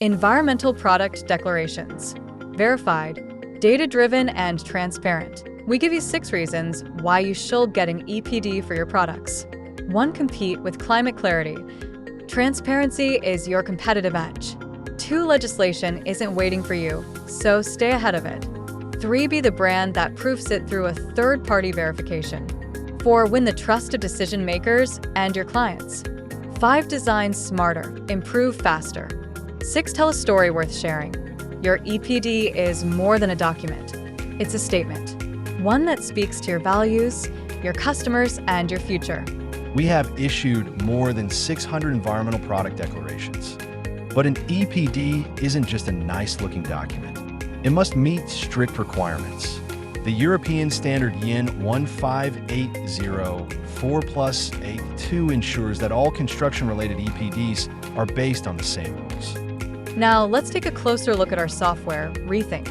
Environmental product declarations. Verified, data-driven, and transparent. We give you 6 reasons why you should get an EPD for your products. 1. Compete with climate clarity. Transparency is your competitive edge. 2. Legislation isn't waiting for you, so stay ahead of it. 3. Be the brand that proofs it through a third-party verification. 4. Win the trust of decision makers and your clients. 5. Design smarter, improve faster. 6. Tell a story worth sharing. Your EPD is more than a document. It's a statement. One that speaks to your values, your customers, and your future. We have issued more than 600 environmental product declarations. But an EPD isn't just a nice-looking document. It must meet strict requirements. The European standard YIN 15804+82 ensures that all construction-related EPDs are based on the same rules. Now, let's take a closer look at our software, Rethink.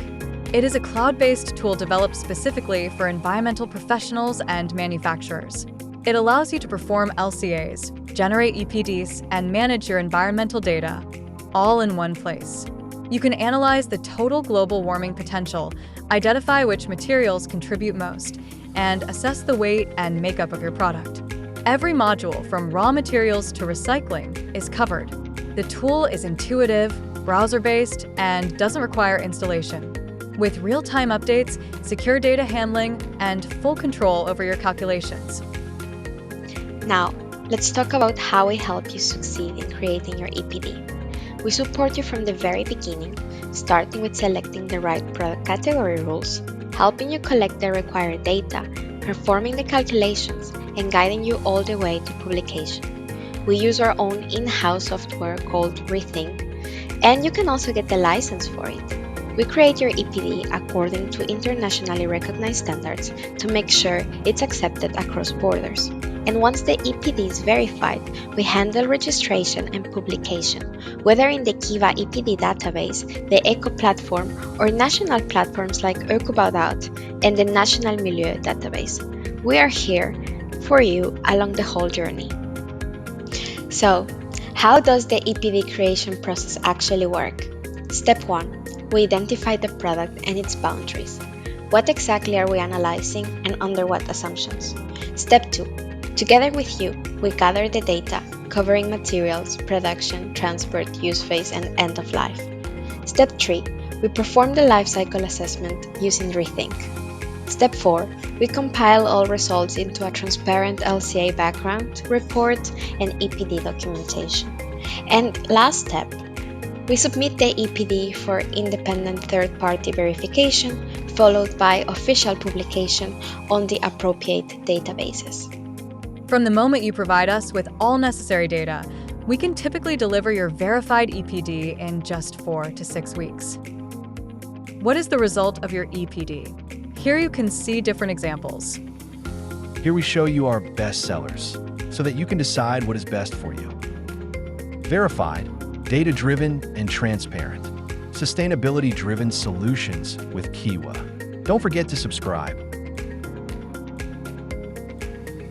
It is a cloud-based tool developed specifically for environmental professionals and manufacturers. It allows you to perform LCAs, generate EPDs, and manage your environmental data, all in one place. You can analyze the total global warming potential, identify which materials contribute most, and assess the weight and makeup of your product. Every module, from raw materials to recycling, is covered. The tool is intuitive, browser-based, and doesn't require installation. With real-time updates, secure data handling, and full control over your calculations. Now, let's talk about how we help you succeed in creating your EPD. We support you from the very beginning, starting with selecting the right product category rules, helping you collect the required data, performing the calculations, and guiding you all the way to publication. We use our own in-house software called Rethink, and you can also get the license for it. We create your EPD according to internationally recognized standards to make sure it's accepted across borders. And once the EPD is verified, we handle registration and publication, whether in the Kiwa EPD database, the ECO platform, or national platforms like Ökobaut and the National Milieu database. We are here for you along the whole journey. So, how does the EPD creation process actually work? Step 1. We identify the product and its boundaries. What exactly are we analyzing and under what assumptions? Step 2. Together with you, we gather the data covering materials, production, transport, use phase, and end of life. Step 3. We perform the lifecycle assessment using Rethink. Step 4. We compile all results into a transparent LCA background, report, and EPD documentation. And last step, we submit the EPD for independent third-party verification, followed by official publication on the appropriate databases. From the moment you provide us with all necessary data, we can typically deliver your verified EPD in just 4 to 6 weeks. What is the result of your EPD? Here you can see different examples. Here we show you our best sellers, so that you can decide what is best for you. Verified, data-driven, and transparent. Sustainability-driven solutions with Kiwa. Don't forget to subscribe.